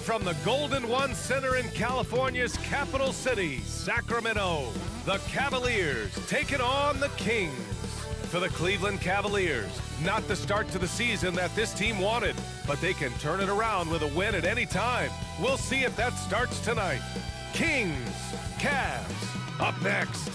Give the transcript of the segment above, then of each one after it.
from the Golden One Center in California's capital city, Sacramento, the Cavaliers taking on the Kings. For the Cleveland Cavaliers, not the start to the season that this team wanted, but they can turn it around with a win at any time. We'll see if that starts tonight. Kings, Cavs, up next.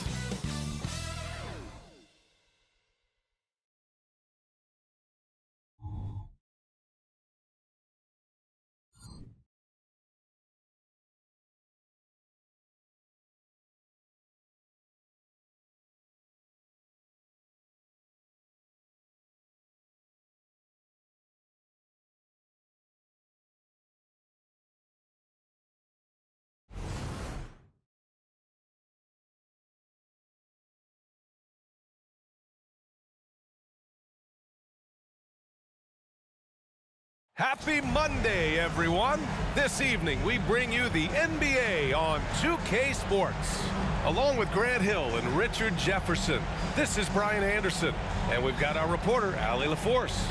Happy Monday, everyone. This evening, we bring you the NBA on 2K Sports. Along with Grant Hill and Richard Jefferson, this is Brian Anderson, and we've got our reporter, Allie LaForce.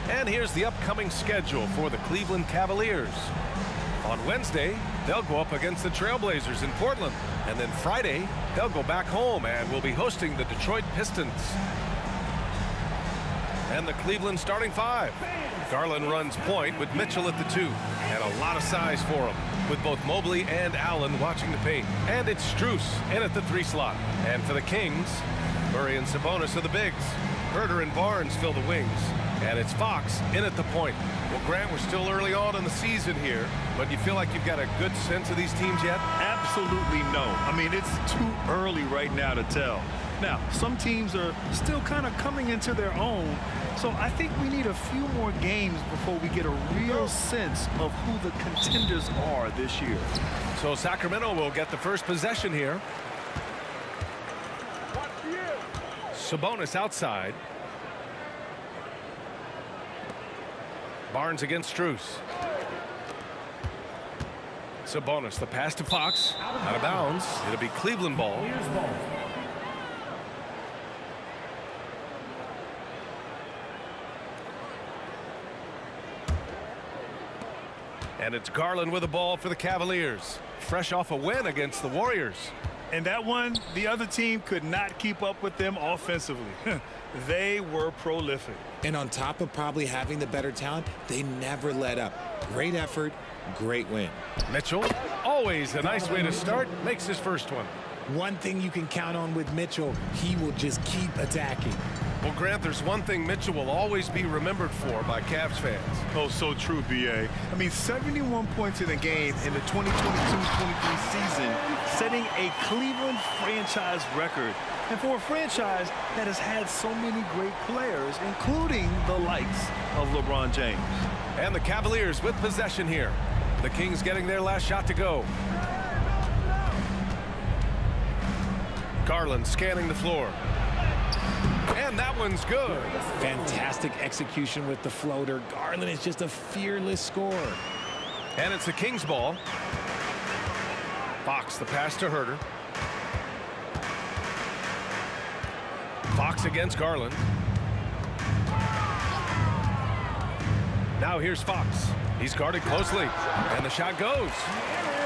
And here's the upcoming schedule for the Cleveland Cavaliers. On Wednesday, they'll go up against the Trailblazers in Portland. And then Friday, they'll go back home and will be hosting the Detroit Pistons. And the Cleveland starting five. Garland runs point with Mitchell at the 2. And a lot of size for him, with both Mobley and Allen watching the paint. And it's Strus in at the 3 slot. And for the Kings, Murray and Sabonis are the bigs. Herter and Barnes fill the wings. And it's Fox in at the point. Well, Grant, we're still early on in the season here, but you feel like you've got a good sense of these teams yet? Absolutely no. I mean, it's too early right now to tell. Now, some teams are still kind of coming into their own, so I think we need a few more games before we get a real sense of who the contenders are this year. So Sacramento will get the first possession here. Sabonis outside. Barnes against Strus. Sabonis, the pass to Fox. Out of bounds. It'll be Cleveland ball. And it's Garland with the ball for the Cavaliers. Fresh off a win against the Warriors. And that one, the other team could not keep up with them offensively. They were prolific. And on top of probably having the better talent, they never let up. Great effort, great win. Mitchell, always a nice way to start, makes his first one. One thing you can count on with Mitchell, he will just keep attacking. Well, Grant, there's one thing Mitchell will always be remembered for by Cavs fans. Oh, so true, B.A. I mean, 71 points in a game in the 2022-23 season, setting a Cleveland franchise record. And for a franchise that has had so many great players, including the likes of LeBron James. And the Cavaliers with possession here. The Kings getting their last shot to go. Garland scanning the floor. And that one's good. Fantastic execution with the floater. Garland is just a fearless scorer. And it's the Kings ball. Fox, the pass to Herter. Fox against Garland. Now here's Fox. He's guarded closely. And the shot goes.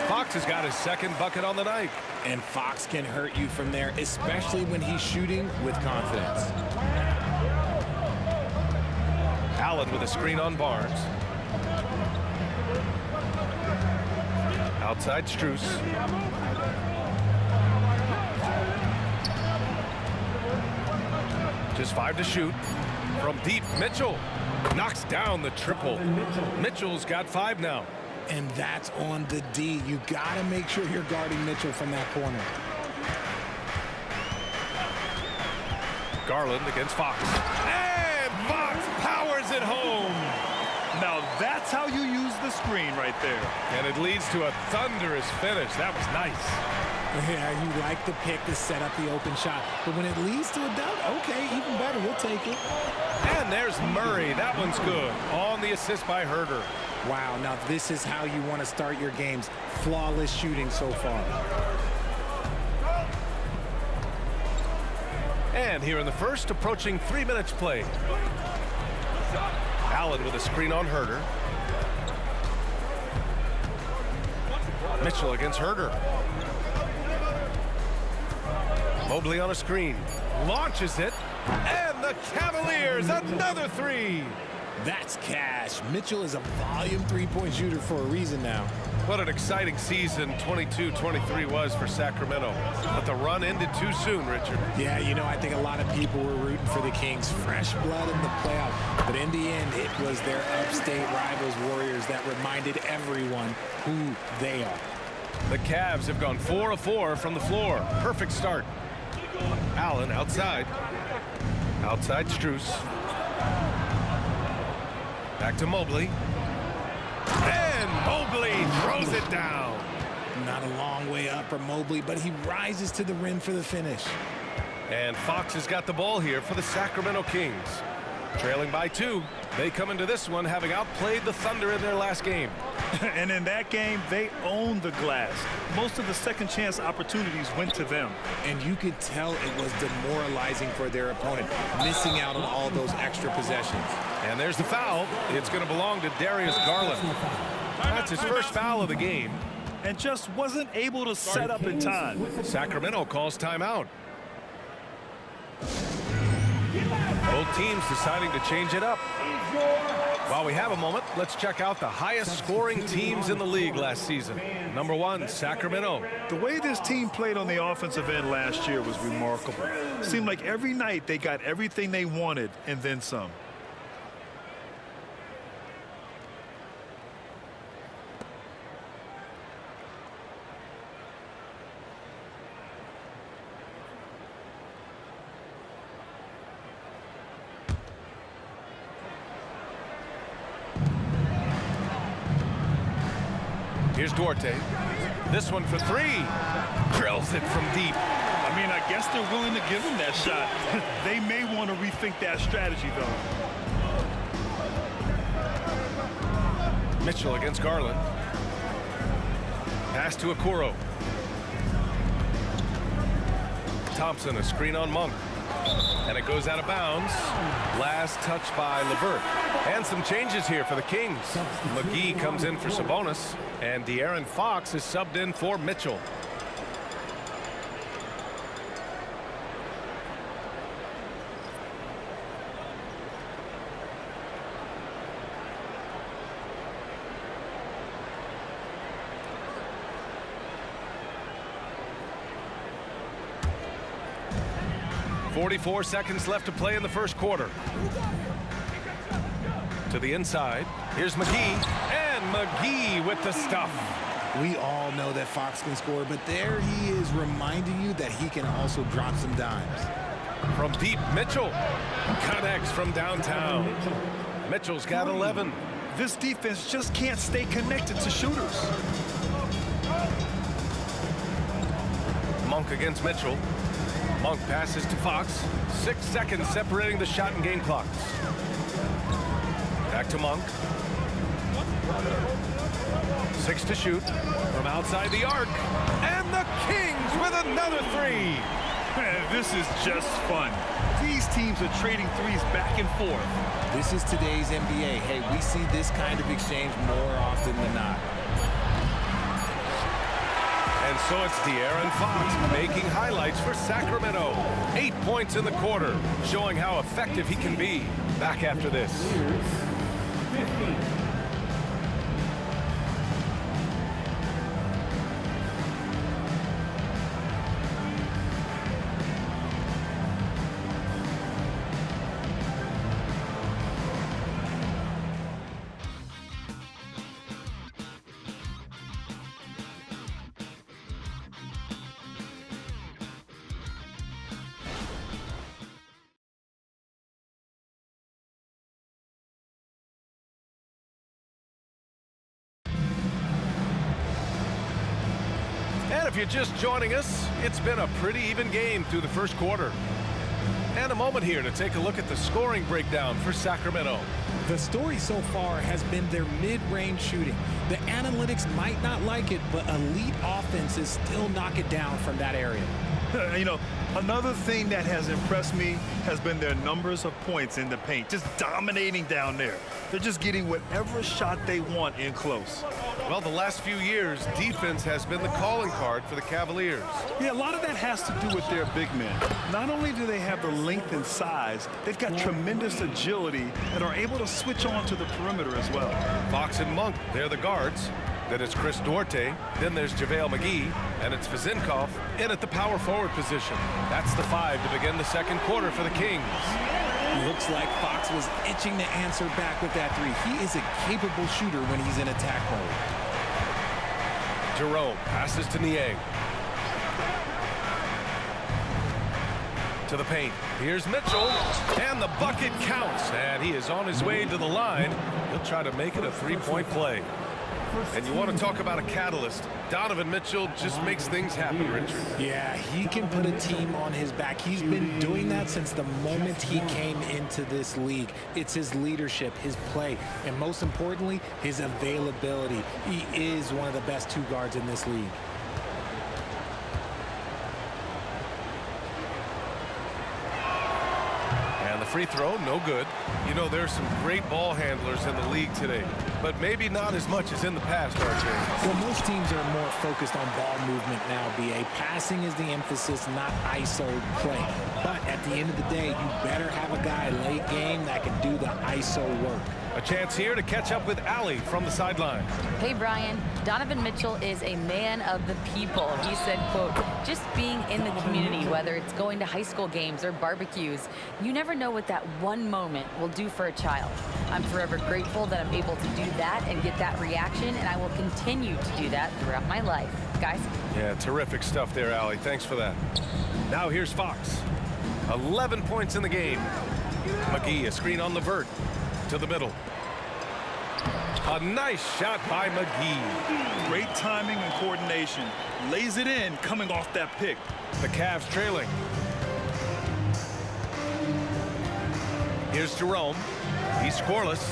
Fox has got his second bucket on the night. And Fox can hurt you from there, especially when he's shooting with confidence. Allen with a screen on Barnes. Outside Strus. Just 5 to shoot. From deep, Mitchell knocks down the triple. Mitchell's got 5 now. And that's on the D. You got to make sure you're guarding Mitchell from that corner. Garland against Fox. And Fox powers it home. Now that's how you use the screen right there. And it leads to a thunderous finish. That was nice. Yeah, you like the pick to set up the open shot. But when it leads to a dunk, okay, even better. We'll take it. And there's Murray. That one's good. On the assist by Herter. Wow, now this is how you want to start your games. Flawless shooting so far. And here in the first, approaching 3 minutes played. Allen with a screen on Herter. Mitchell against Herder. Mobley on a screen. Launches it. And the Cavaliers, another three. That's cash. Mitchell is a volume three-point shooter for a reason now. What an exciting season 22-23 was for Sacramento. But the run ended too soon, Richard. Yeah, you know, I think a lot of people were rooting for the Kings. Fresh blood in the playoff. But in the end, it was their upstate rivals Warriors that reminded everyone who they are. The Cavs have gone 4 of 4 from the floor. Perfect start. Allen outside. Outside Strus. Back to Mobley. And Mobley throws it down. Not a long way up for Mobley, but he rises to the rim for the finish. And Fox has got the ball here for the Sacramento Kings. Trailing by 2. They come into this one having outplayed the Thunder in their last game. And in that game, they owned the glass. Most of the second chance opportunities went to them. And you could tell it was demoralizing for their opponent, missing out on all those extra possessions. And there's the foul. It's going to belong to Darius Garland. That's his first foul of the game. And just wasn't able to set up in time. Sacramento calls timeout. Both teams deciding to change it up. While we have a moment, let's check out the highest scoring teams in the league last season. Number 1, Sacramento. The way this team played on the offensive end last year was remarkable. Seemed like every night they got everything they wanted and then some. Here's Duarte. This one for 3. Drills it from deep. I mean, I guess they're willing to give him that shot. They may want to rethink that strategy, though. Mitchell against Garland. Pass to Okoro. Thompson, a screen on Monk. And it goes out of bounds. Last touch by LeVert. And some changes here for the Kings. McGee comes in for Sabonis. And De'Aaron Fox is subbed in for Mitchell. .44 seconds left to play in the first quarter. To the inside. Here's McGee. And McGee with the stuff. We all know that Fox can score, but there he is reminding you that he can also drop some dimes. From deep, Mitchell connects from downtown. Mitchell's got 11. This defense just can't stay connected to shooters. Monk against Mitchell. Monk passes to Fox. 6 seconds separating the shot and game clocks. Back to Monk. 6 to shoot from outside the arc. And the Kings with another 3. This is just fun. These teams are trading threes back and forth. This is today's NBA. Hey, we see this kind of exchange more often than not. And so it's De'Aaron Fox making highlights for Sacramento. 8 points in the quarter, showing how effective he can be. Back after this. And if you're just joining us, it's been a pretty even game through the first quarter. And a moment here to take a look at the scoring breakdown for Sacramento. The story so far has been their mid-range shooting. The analytics might not like it, but elite offenses still knock it down from that area. You know, another thing that has impressed me has been their numbers of points in the paint, just dominating down there. They're just getting whatever shot they want in close. Well, the last few years, defense has been the calling card for the Cavaliers. Yeah, a lot of that has to do with their big men. Not only do they have the length and size, they've got tremendous agility and are able to switch on to the perimeter as well. Fox and Monk, they're the guards. Then it's Chris Duarte. Then there's JaVale McGee. And it's Vizinkov in at the power forward position. That's the 5 to begin the second quarter for the Kings. Looks like Fox was itching to answer back with that 3. He is a capable shooter when he's in attack mode. Jerome passes to Niang. To the paint. Here's Mitchell. And the bucket counts. And he is on his way to the line. He'll try to make it a 3-point play. And you want to talk about a catalyst. Donovan Mitchell just makes things happen, Richard. Yeah, he can put a team on his back. He's been doing that since the moment he came into this league. It's his leadership, his play, and most importantly, his availability. He is one of the best 2 guards in this league. And the free throw, no good. You know, there's some great ball handlers in the league today, but maybe not as much as in the past, RJ. Well, most teams are more focused on ball movement now, BA. Passing is the emphasis, not ISO play. But at the end of the day, you better have a guy late game that can do the ISO work. A chance here to catch up with Allie from the sideline. Hey, Brian. Donovan Mitchell is a man of the people. He said, quote, just being in the community, whether it's going to high school games or barbecues, you never know what that one moment will do for a child. I'm forever grateful that I'm able to do that and get that reaction, and I will continue to do that throughout my life. Guys? Yeah, terrific stuff there, Allie. Thanks for that. Now here's Fox. 11 points in the game. McGee, a screen on Levert. To the middle. A nice shot by McGee. Great timing and coordination. Lays it in coming off that pick. The Cavs trailing. Here's Jerome. He's scoreless.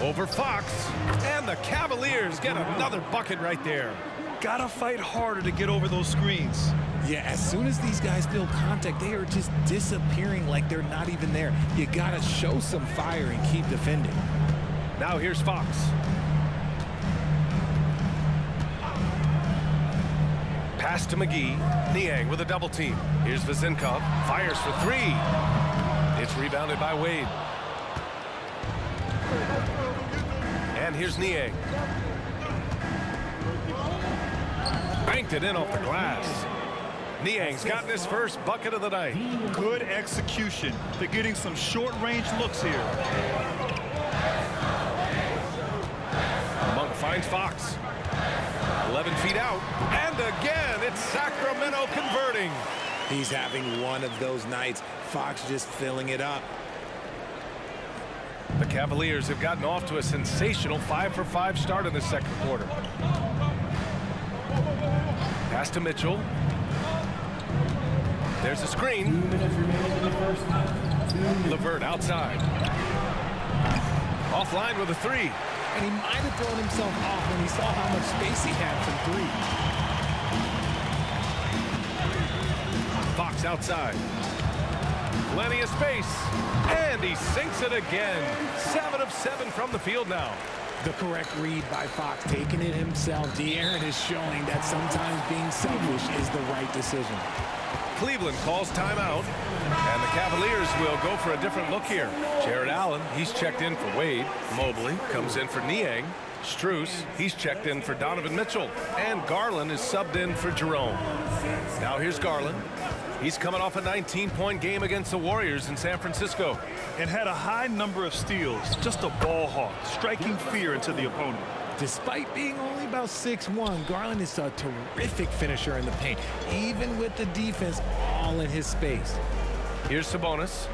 Over Fox. And the Cavaliers get another bucket right there. Gotta fight harder to get over those screens. Yeah, as soon as these guys feel contact, they are just disappearing like they're not even there. You gotta show some fire and keep defending. Now here's Fox. Pass to McGee. Niang with a double team. Here's Vizinkov. Fires for 3. It's rebounded by Wade. And here's Niang. Banked it in off the glass. Niang's gotten his first bucket of the night. Good execution. They're getting some short-range looks here. Monk finds Fox. 11 feet out. And again, it's Sacramento converting. He's having one of those nights. Fox just filling it up. The Cavaliers have gotten off to a sensational 5-for-5 start in the second quarter. Pass to Mitchell. There's a screen. Levert outside. Offline with a 3. And he might have thrown himself off when he saw how much space he had from 3. Fox outside. Plenty of space. And he sinks it again. 7 of 7 from the field now. The correct read by Fox, taking it himself. De'Aaron is showing that sometimes being selfish is the right decision. Cleveland calls timeout, and the Cavaliers will go for a different look here. Jared Allen, he's checked in for Wade. Mobley comes in for Niang. Strus, he's checked in for Donovan Mitchell. And Garland is subbed in for Jerome. Now here's Garland. He's coming off a 19-point game against the Warriors in San Francisco. And had a high number of steals. Just a ball hawk, striking fear into the opponent. Despite being only about 6'1", Garland is a terrific finisher in the paint, even with the defense all in his space. Here's Sabonis.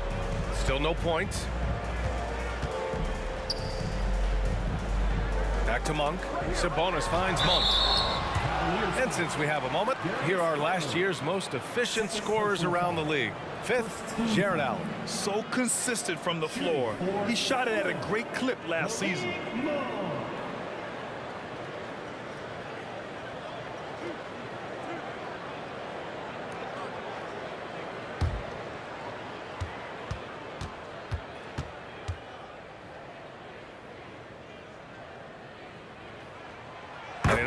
Still no points. Back to Monk. Sabonis finds Monk. And since we have a moment, here are last year's most efficient scorers around the league. 5th, Jared Allen. So consistent from the floor. He shot it at a great clip last season.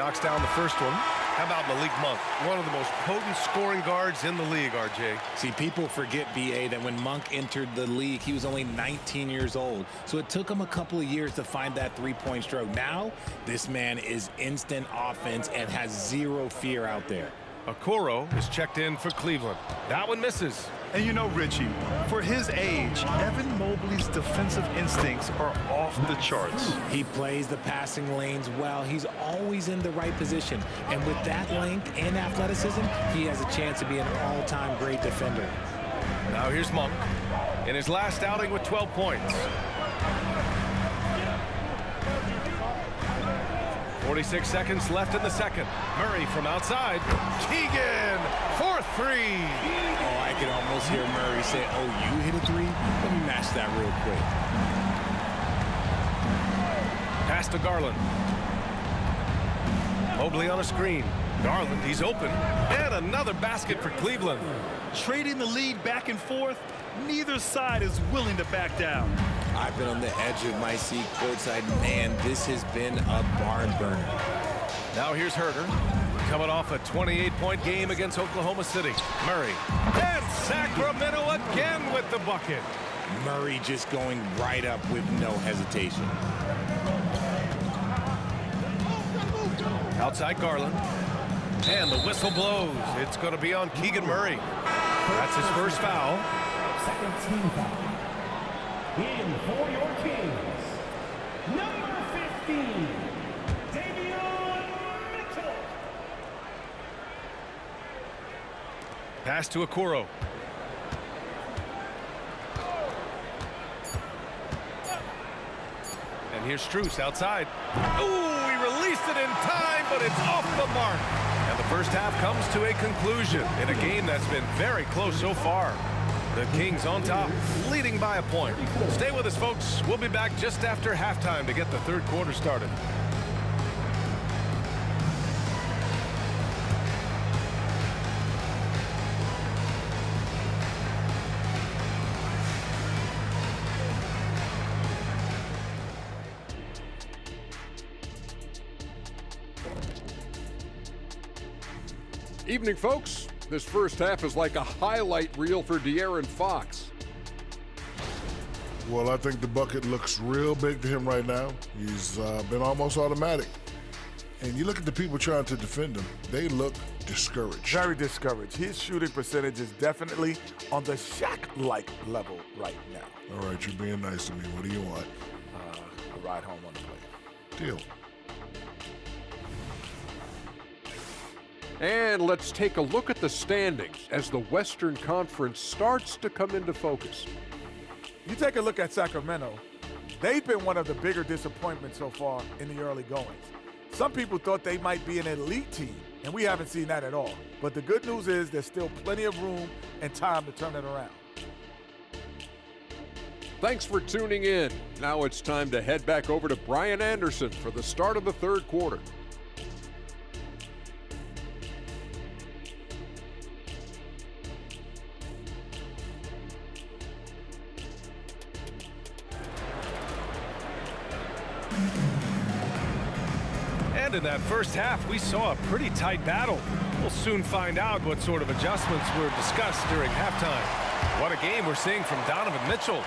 knocks down the first one. How about Malik Monk, one of the most potent scoring guards in the league, RJ? See, people forget, B.A., that when Monk entered the league, he was only 19 years old. So it took him a couple of years to find that three-point stroke. Now, this man is instant offense and has zero fear out there. Okoro is checked in for Cleveland. That one misses. And you know, Richie, for his age, Evan Mobley's defensive instincts are off the charts. He plays the passing lanes well. He's always in the right position. And with that length and athleticism, he has a chance to be an all-time great defender. Now here's Monk in his last outing with 12 points. 46 seconds left in the second. Murray from outside. Keegan for three. Oh, I can almost hear Murray say, oh, you hit a three? Let me match that real quick. Pass to Garland. Mobley on a screen. Garland, he's open. And another basket for Cleveland. Trading the lead back and forth, neither side is willing to back down. I've been on the edge of my seat courtside. Man, this has been a barn burner. Now here's Herter, coming off a 28-point game against Oklahoma City. Murray, and Sacramento again with the bucket. Murray just going right up with no hesitation. Outside Garland, and the whistle blows. It's going to be on Keegan Murray. That's his first foul. Second team foul. In for your Kings, number 15, Mitchell. Pass to Okoro. And here's Strus outside. Ooh, he released it in time, but it's off the mark. And the first half comes to a conclusion in a game that's been very close so far. The Kings on top, leading by a point. Stay with us, folks. We'll be back just after halftime to get the third quarter started. Evening, folks. This first half is like a highlight reel for De'Aaron Fox. Well, I think the bucket looks real big to him right now. He's been almost automatic. And you look at the people trying to defend him, they look discouraged. Very discouraged. His shooting percentage is definitely on the Shaq-like level right now. All right, you're being nice to me. What do you want? A ride home on the plane. Deal. And let's take a look at the standings as the Western Conference starts to come into focus. You take a look at Sacramento, they've been one of the bigger disappointments so far in the early goings. Some people thought they might be an elite team, and we haven't seen that at all. But the good news is there's still plenty of room and time to turn it around. Thanks for tuning in. Now it's time to head back over to Brian Anderson for the start of the third quarter. And in that first half, we saw a pretty tight battle. We'll soon find out what sort of adjustments were discussed during halftime. What a game we're seeing from Donovan Mitchell.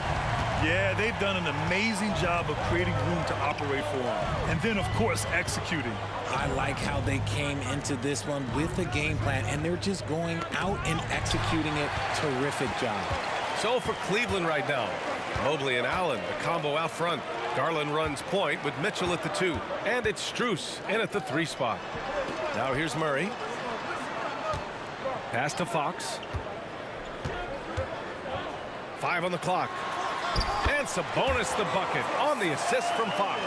Yeah, they've done an amazing job of creating room to operate for him. And then, of course, executing. I like how they came into this one with a game plan, and they're just going out and executing it. Terrific job. So for Cleveland right now, Mobley and Allen, the combo out front. Garland runs point with Mitchell at the 2. And it's Strus in at the 3 spot. Now here's Murray. Pass to Fox. 5 on the clock. And Sabonis the bucket on the assist from Fox.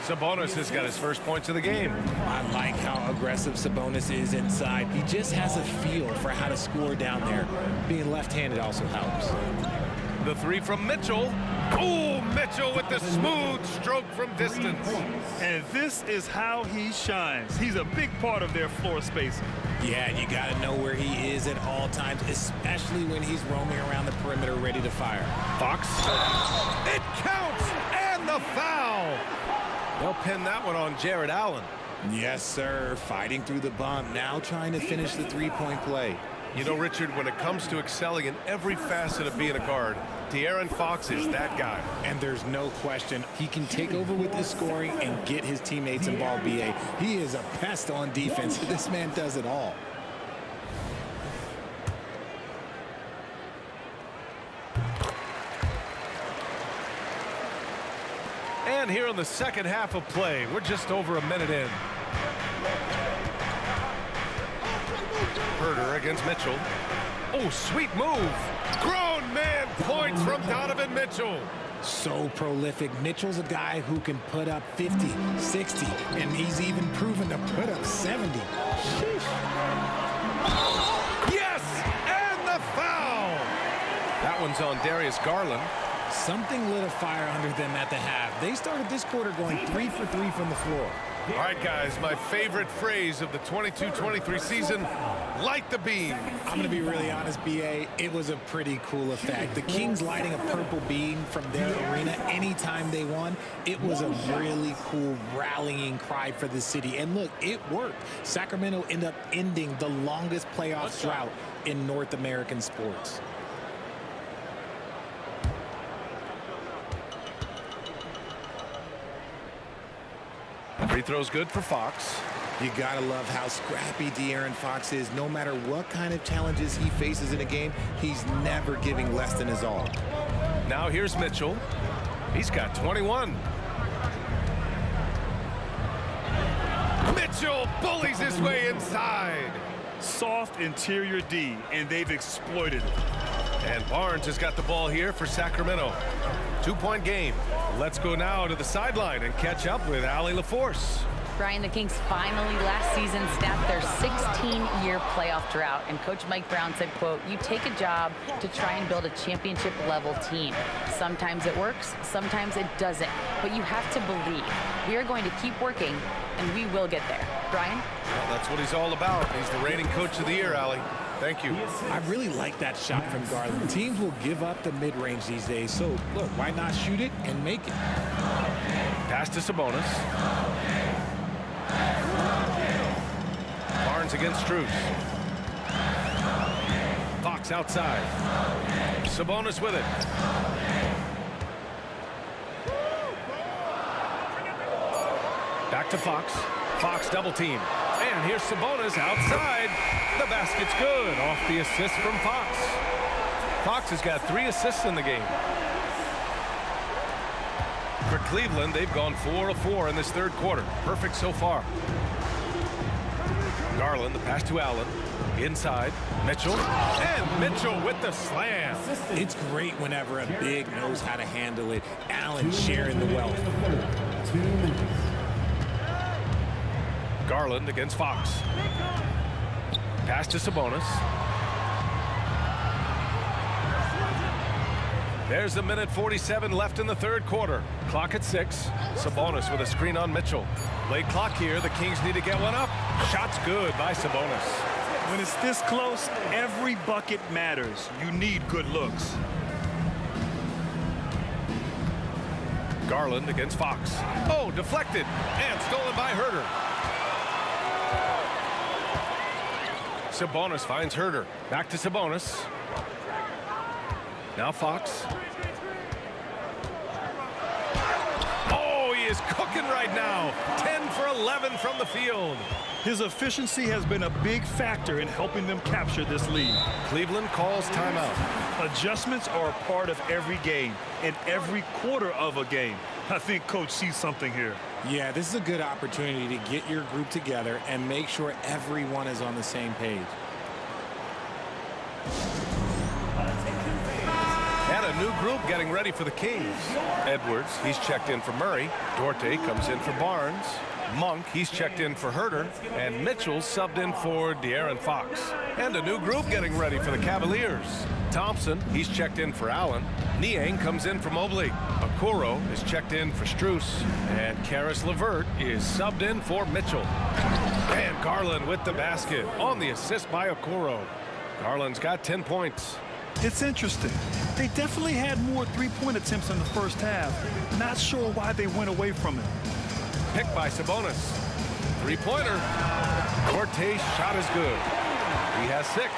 Sabonis has got his first points of the game. I like how aggressive Sabonis is inside. He just has a feel for how to score down there. Being left-handed also helps. The 3 from Mitchell. Ooh, Mitchell with the smooth stroke from distance. And this is how he shines. He's a big part of their floor space. Yeah, and you got to know where he is at all times, especially when he's roaming around the perimeter ready to fire. Fox. It counts, and the foul. They'll pin that one on Jared Allen. Yes, sir. Fighting through the bump. Now trying to finish the three-point play. You know, Richard, when it comes to excelling in every facet of being a guard, De'Aaron Fox is that guy. And there's no question he can take over with his scoring and get his teammates involved, B.A. He is a pest on defense. This man does it all. And here in the second half of play, we're just over a minute in. Herder against Mitchell. Oh, sweet move. Grown man points from Donovan Mitchell. So prolific. Mitchell's a guy who can put up 50, 60, and he's even proven to put up 70. Sheesh. Yes, and the foul. That one's on Darius Garland. Something lit a fire under them at the half. They started this quarter going 3 for 3 from the floor. All right, guys, my favorite phrase of the 22-23 season, light the beam. I'm going to be really honest, B.A. It was a pretty cool effect. The Kings lighting a purple beam from their arena anytime they won. It was a really cool rallying cry for the city. And look, it worked. Sacramento ended up ending the longest playoff drought in North American sports. Free throw's good for Fox. You gotta love how scrappy De'Aaron Fox is. No matter what kind of challenges he faces in a game, he's never giving less than his all. Now here's Mitchell. He's got 21. Mitchell bullies his way inside. Soft interior D, and they've exploited it. And Barnes has got the ball here for Sacramento. 2-point game. Let's go now to the sideline and catch up with Allie LaForce. Brian, the Kings finally last season snapped their 16-year playoff drought, and Coach Mike Brown said, quote, "You take a job to try and build a championship-level team. Sometimes it works, sometimes it doesn't, but you have to believe. We are going to keep working, and we will get there." Brian? Well, that's what he's all about. He's the reigning Coach of the Year, Allie. Thank you. I really like that shot from Garland. Teams will give up the mid-range these days, so look, why not shoot it and make it? Pass to Sabonis. Barnes against Strus. Fox outside. Sabonis with it. Back to Fox. Fox double team. And here's Sabonis outside. The basket's good off the assist from Fox. Fox has got 3 assists in the game. For Cleveland, they've gone 4 of 4 in this third quarter. Perfect so far. Garland, the pass to Allen. Inside, Mitchell. And Mitchell with the slam. It's great whenever a big knows how to handle it. Allen sharing the wealth. Garland against Fox. Pass to Sabonis. There's a minute 47 left in the third quarter. Clock at 6. Sabonis with a screen on Mitchell. Late clock here. The Kings need to get one up. Shot's good by Sabonis. When it's this close, every bucket matters. You need good looks. Garland against Fox. Oh, deflected and stolen by Herder. Sabonis finds Herder. Back to Sabonis. Now Fox. Oh, he is cooking right now. 10 for 11 from the field. His efficiency has been a big factor in helping them capture this lead. Cleveland calls timeout. Adjustments are a part of every game and every quarter of a game. I think Coach sees something here. Yeah, this is a good opportunity to get your group together and make sure everyone is on the same page. And a new group getting ready for the Kings. Edwards, he's checked in for Murray. Duarte comes in for Barnes. Monk, he's checked in for Herder. And Mitchell subbed in for De'Aaron Fox. And a new group getting ready for the Cavaliers. Thompson, he's checked in for Allen. Niang comes in for Mobley. Okoro is checked in for Strus. And Karis LeVert is subbed in for Mitchell. And Garland with the basket on the assist by Okoro. Garland's got 10 points. It's interesting. They definitely had more three-point attempts in the first half. Not sure why they went away from it. Picked by Sabonis. Three-pointer. Duarte's shot is good. He has 6.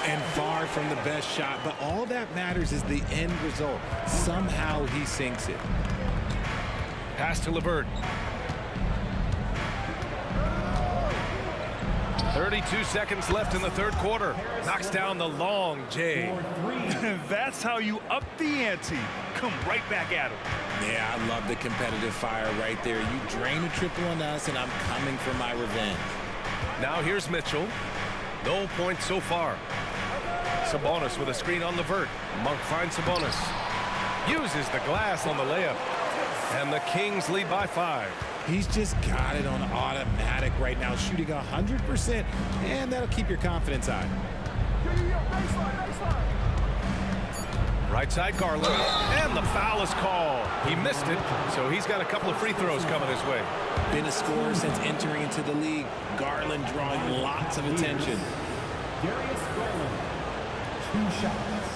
And far from the best shot, but all that matters is the end result. Somehow he sinks it. Pass to LeVert. 32 seconds left in the third quarter. Knocks down the long J. That's how you up the ante. Come right back at him. Yeah, I love the competitive fire right there. You drain a triple on us, and I'm coming for my revenge. Now here's Mitchell. No points so far. Sabonis with a screen on LeVert. Monk finds Sabonis. Uses the glass on the layup. And the Kings lead by 5. He's just got it on automatic right now, shooting 100%, and that'll keep your confidence high. Right side Garland, and the foul is called. He missed it, so he's got a couple of free throws coming his way. Been a scorer since entering into the league. Garland drawing lots of attention. Darius Garland, 2 shots.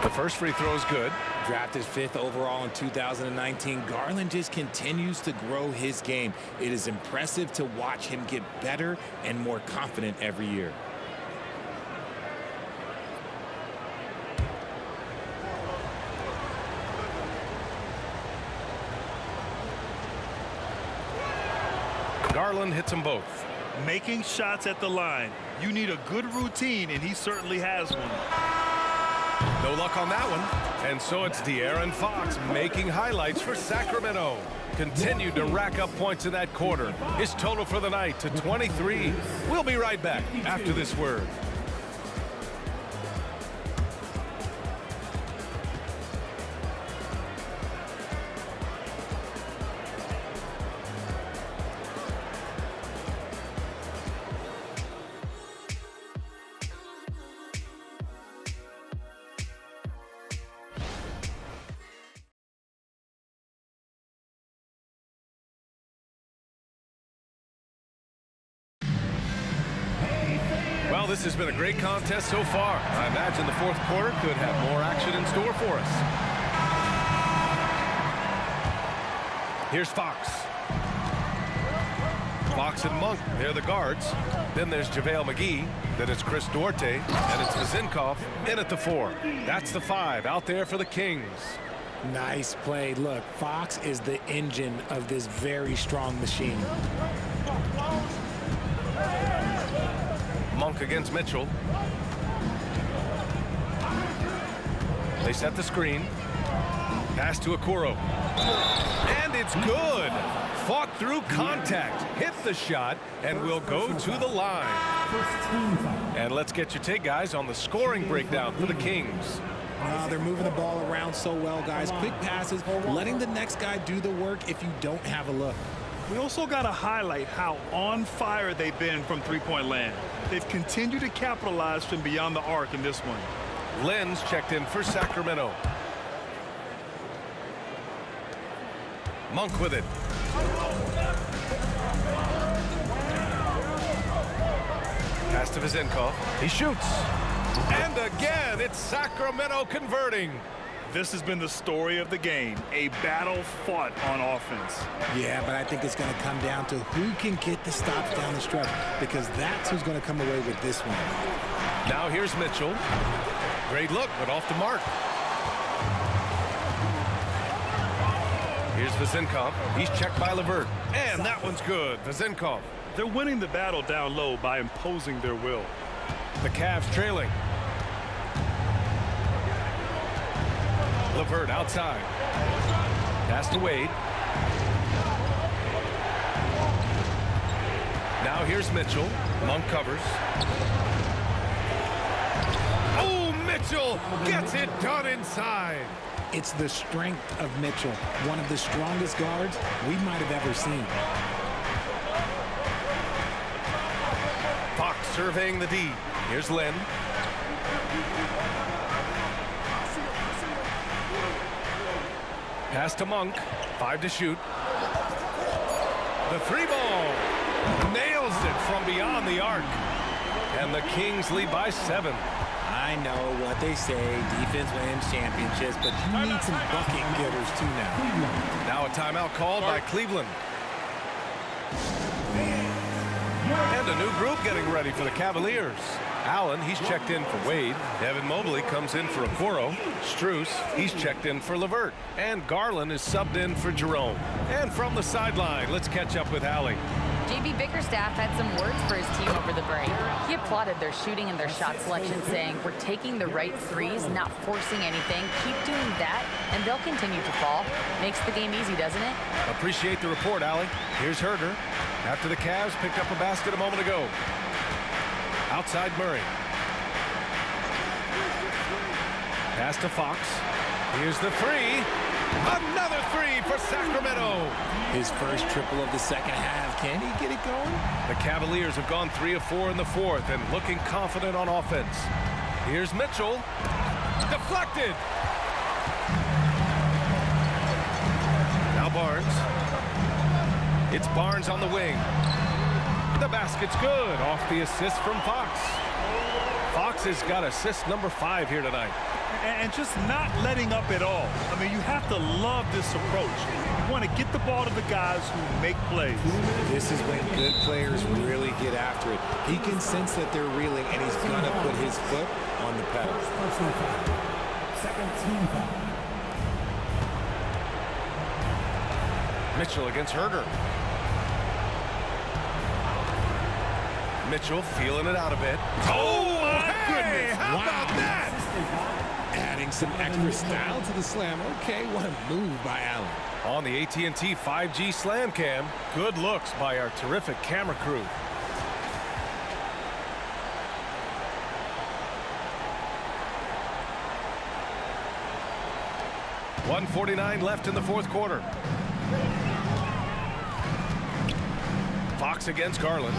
The first free throw is good. Drafted 5th overall in 2019, Garland just continues to grow his game. It is impressive to watch him get better and more confident every year. Garland hits them both. Making shots at the line. You need a good routine, and he certainly has one. No luck on that one. And so it's De'Aaron Fox making highlights for Sacramento. Continued to rack up points in that quarter. His total for the night to 23. We'll be right back after this word. Well, this has been a great contest so far. I imagine the fourth quarter could have more action in store for us. Here's Fox. Fox and Monk, they're the guards. Then there's JaVale McGee. Then it's Chris Duarte. And it's Vezinkov in at the 4. That's the 5 out there for the Kings. Nice play. Look, Fox is the engine of this very strong machine. Monk against Mitchell. They set the screen. Pass to Okoro. And it's good. Fought through contact. Hit the shot and will go to the line. And let's get your take, guys, on the scoring breakdown for the Kings. They're moving the ball around so well, guys. Quick passes, letting the next guy do the work if you don't have a look. We also got to highlight how on fire they've been from three-point land. They've continued to capitalize from beyond the arc in this one. Lenz checked in for Sacramento. Monk with it. Pass to Vezinkov. He shoots. And again, it's Sacramento converting. This has been the story of the game, a battle fought on offense. Yeah, but I think it's going to come down to who can get the stops down the stretch, because that's who's going to come away with this one. Now here's Mitchell. Great look, but off the mark. Here's Vezinkov. He's checked by LeVert. And that one's good. Vezinkov. They're winning the battle down low by imposing their will. The Cavs trailing. LeVert outside. Pass to Wade. Now here's Mitchell. Monk covers. Oh, Mitchell gets it done inside. It's the strength of Mitchell, one of the strongest guards we might have ever seen. Fox surveying the D. Here's Len. Pass to Monk. 5 to shoot. The three ball. Nails it from beyond the arc. And the Kings lead by 7. I know what they say, defense wins championships, but you need some bucket getters too now. Now a timeout called by Cleveland. And a new group getting ready for the Cavaliers. Allen, he's checked in for Wade. Evan Mobley comes in for Okoro. Strus, he's checked in for Levert. And Garland is subbed in for Jerome. And from the sideline, let's catch up with Allie. JB Bickerstaff had some words for his team over the break. He applauded their shooting and their shot selection, saying, "We're taking the right threes, not forcing anything. Keep doing that, and they'll continue to fall." Makes the game easy, doesn't it? Appreciate the report, Allie. Here's Herder. After the Cavs picked up a basket a moment ago. Outside Murray. Pass to Fox. Here's the three. Another three for Sacramento. His first triple of the second half. Can he get it going? The Cavaliers have gone 3 of 4 in the fourth and looking confident on offense. Here's Mitchell. Deflected. Now Barnes. It's Barnes on the wing. The basket's good off the assist from Fox. Fox has got assist number 5 here tonight. And just not letting up at all. I mean, you have to love this approach. You want to get the ball to the guys who make plays. This is when good players really get after it. He can sense that they're reeling, and he's going to put his foot on the pedal. Personal foul. Second team foul. Mitchell against Herder. Mitchell feeling it out a bit. Oh, my goodness. How about that? Adding some extra style to the slam. Okay, what a move by Allen. On the AT&T 5G Slam Cam, good looks by our terrific camera crew. .149 left in the fourth quarter. Fox against Garland.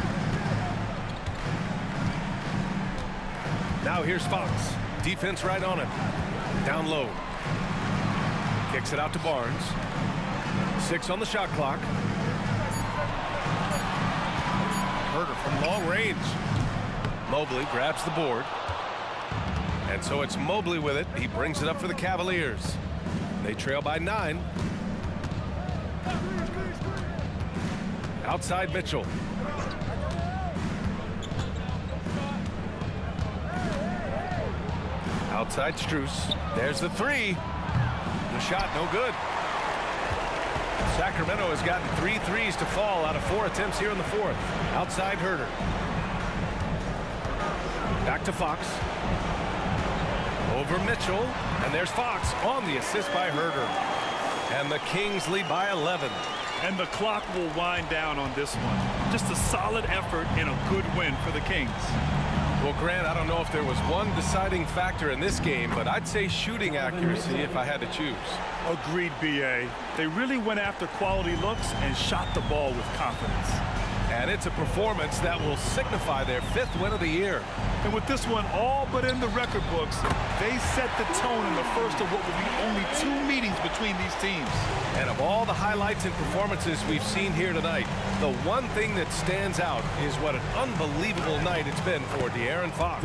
Now here's Fox. Defense right on him. Down low. Kicks it out to Barnes. 6 on the shot clock. Herder from long range. Mobley grabs the board. And so it's Mobley with it. He brings it up for the Cavaliers. They trail by 9. Outside Mitchell. Outside Strus. There's the three. The shot no good. Sacramento has gotten 3 threes to fall out of 4 attempts here in the fourth. Outside Herder. Back to Fox. Over Mitchell. And there's Fox on the assist by Herder. And the Kings lead by 11. And the clock will wind down on this one. Just a solid effort and a good win for the Kings. Well, Grant, I don't know if there was one deciding factor in this game, but I'd say shooting accuracy if I had to choose. Agreed, B.A. They really went after quality looks and shot the ball with confidence. And it's a performance that will signify their 5th win of the year. And with this one all but in the record books, they set the tone in the first of what will be only 2 meetings between these teams. And of all the highlights and performances we've seen here tonight, the one thing that stands out is what an unbelievable night it's been for De'Aaron Fox.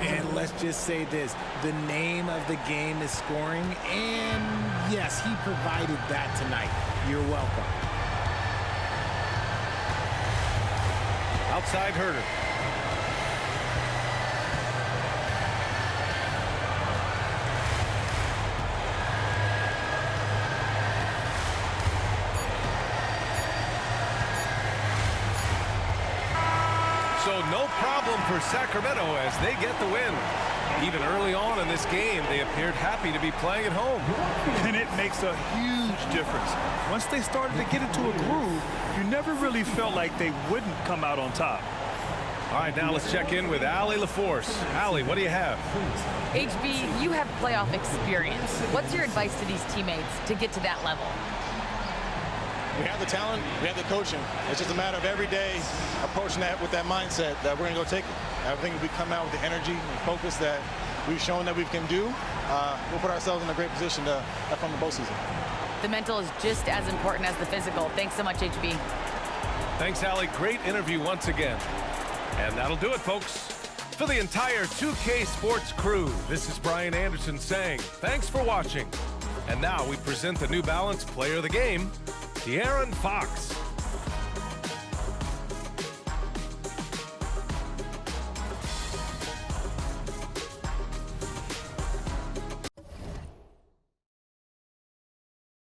And let's just say this, the name of the game is scoring, and yes, he provided that tonight. You're welcome. Outside Herder. So no problem for Sacramento as they get the win. Even early on in this game, they appeared happy to be playing at home. And it makes a huge difference. Once they started to get into a groove, you never really felt like they wouldn't come out on top. All right, now let's check in with Allie LaForce. Allie, what do you have? HB, you have playoff experience. What's your advice to these teammates to get to that level? We have the talent, we have the coaching. It's just a matter of every day approaching that with that mindset that we're going to go take it. I think if we come out with the energy and focus that we've shown that we can do, we'll put ourselves in a great position to have fun the postseason. The mental is just as important as the physical. Thanks so much, HB. Thanks, Allie. Great interview once again. And that'll do it, folks. For the entire 2K Sports crew, this is Brian Anderson saying thanks for watching. And now we present the New Balance Player of the Game, De'Aaron Fox.